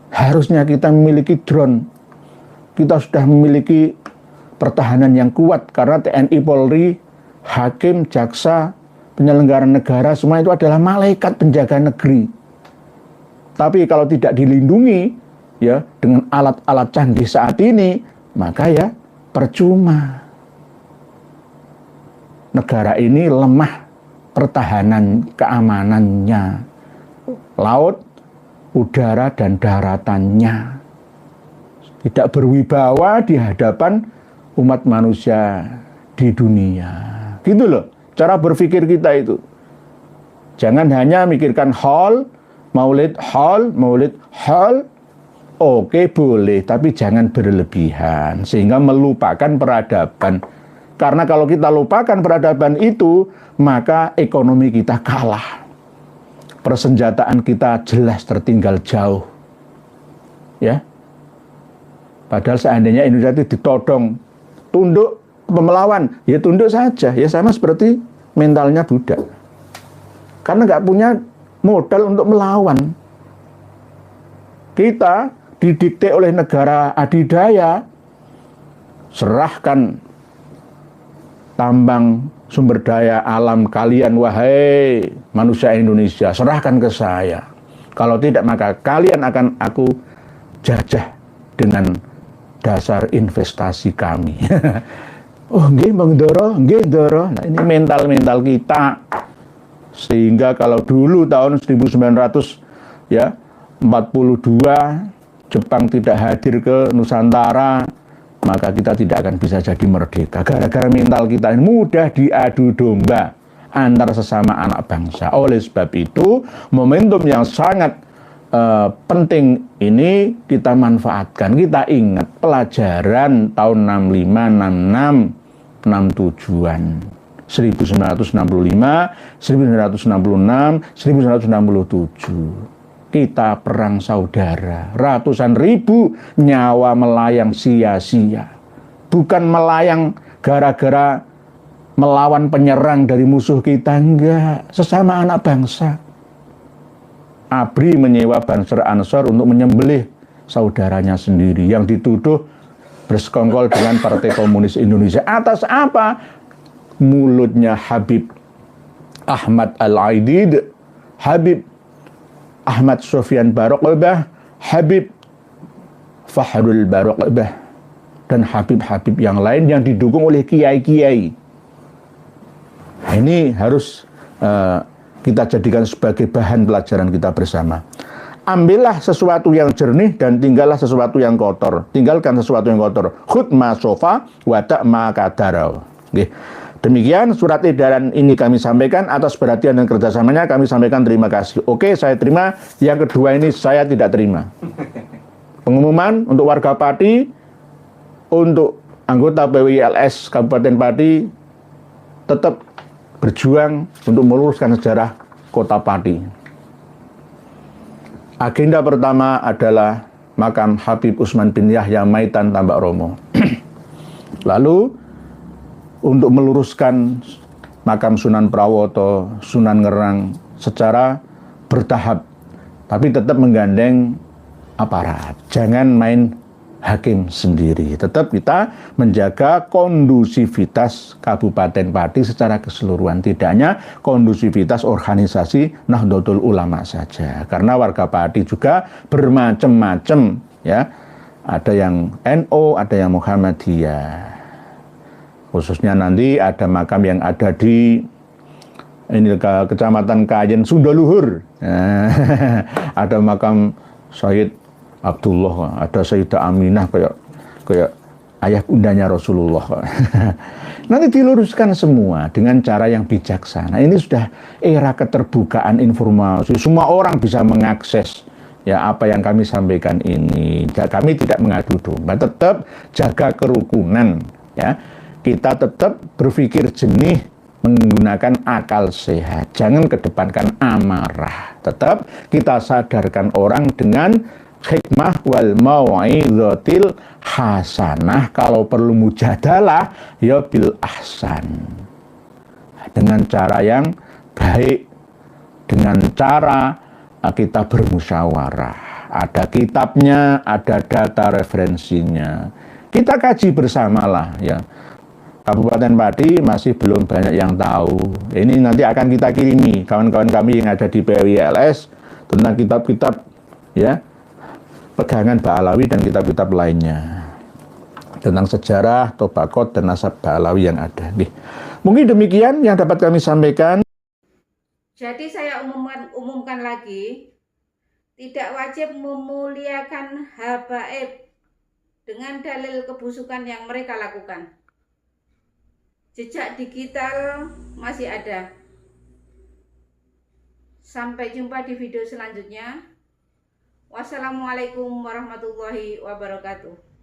Harusnya kita memiliki drone, kita sudah memiliki pertahanan yang kuat karena TNI, Polri, hakim, jaksa, penyelenggara negara, semua itu adalah malaikat penjaga negeri. Tapi kalau tidak dilindungi ya dengan alat-alat canggih saat ini, maka ya percuma. Negara ini lemah pertahanan keamanannya, laut, udara, dan daratannya. Tidak berwibawa di hadapan umat manusia di dunia. Gitu loh, cara berpikir kita itu. Jangan hanya mikirkan haul, maulid, haul. Oke, boleh, tapi jangan berlebihan. Sehingga melupakan peradaban. Karena kalau kita lupakan peradaban itu, maka ekonomi kita kalah. Persenjataan kita jelas tertinggal jauh. Ya. Padahal seandainya Indonesia itu ditodong, tunduk melawan, ya tunduk saja. Ya sama seperti mentalnya budak. Karena nggak punya modal untuk melawan. Kita didikte oleh negara adidaya, serahkan tambang sumber daya alam kalian, wahai manusia Indonesia, serahkan ke saya. Kalau tidak, maka kalian akan aku jajah dengan dasar investasi kami. Oh, nggih Bang Doro, nggih Doro. Nah, ini mental-mental kita. Sehingga kalau dulu tahun 1900 ya 42 Jepang tidak hadir ke Nusantara, maka kita tidak akan bisa jadi merdeka. Gara-gara mental kita ini mudah diadu domba antar sesama anak bangsa. Oleh sebab itu, momentum yang sangat penting ini kita manfaatkan. Kita ingat pelajaran tahun 65, 66, 67-an. 1965, 1966, 1967. Kita perang saudara, ratusan ribu nyawa melayang sia-sia. Bukan melayang gara-gara melawan penyerang dari musuh kita, enggak. Sesama anak bangsa. ABRI menyewa Banser Ansor untuk menyembelih saudaranya sendiri yang dituduh bersekongkol dengan Partai Komunis Indonesia. Atas apa? Mulutnya Habib Ahmad Al-Aidid, Habib Ahmad Sofyan Barokbah, Habib Fahrul Barokbah, dan Habib-Habib yang lain yang didukung oleh kiai-kiai. Ini harus kita jadikan sebagai bahan pelajaran kita bersama. Ambillah sesuatu yang jernih dan tinggallah sesuatu yang kotor. Tinggalkan sesuatu yang kotor. Khud ma sofa wadak ma kadarau. Demikian surat edaran ini kami sampaikan. Atas perhatian dan kerjasamanya kami sampaikan terima kasih. Oke, saya terima. Yang kedua ini saya tidak terima. Pengumuman untuk warga Pati, untuk anggota PWILS Kabupaten Pati, tetap berjuang untuk meluruskan sejarah kota Pati. Agenda pertama adalah makam Habib Usman bin Yahya Maitan Tambak Romo. Lalu untuk meluruskan makam Sunan Prawoto, Sunan Ngerang secara bertahap, tapi tetap menggandeng aparat. Jangan main hakim sendiri. Tetap kita menjaga kondusivitas Kabupaten Pati secara keseluruhan. Tidak hanya kondusivitas organisasi Nahdlatul Ulama saja. Karena warga Pati juga bermacam-macam, ya. Ada yang NU, ada yang Muhammadiyah. Khususnya nanti ada makam yang ada di Kecamatan Kayen Sunda Luhur. Ada makam Sayyid Abdullah, ada Sayyidah Aminah kayak ayah bundanya Rasulullah. Nanti diluruskan semua dengan cara yang bijaksana. Ini sudah era keterbukaan informasi. Semua orang bisa mengakses ya apa yang kami sampaikan ini. Kami tidak mengadu domba, tetap jaga kerukunan, ya. Kita tetap berpikir jernih menggunakan akal sehat. Jangan kedepankan amarah. Tetap kita sadarkan orang dengan hikmah wal mau'izatil hasanah. Kalau perlu mujadalah, ya bil ahsan. Dengan cara yang baik. Dengan cara kita bermusyawarah. Ada kitabnya, ada data referensinya. Kita kaji bersamalah, ya. Kabupaten Pati masih belum banyak yang tahu. Ini nanti akan kita kirimi kawan-kawan kami yang ada di PWILS tentang kitab-kitab, ya, pegangan Ba'alawi dan kitab-kitab lainnya tentang sejarah, tobakot, dan nasab Ba'alawi yang ada. Mungkin demikian yang dapat kami sampaikan. Jadi saya umumkan lagi, tidak wajib memuliakan habaib dengan dalil kebusukan yang mereka lakukan. Jejak digital masih ada. Sampai jumpa di video selanjutnya. Wassalamualaikum warahmatullahi wabarakatuh.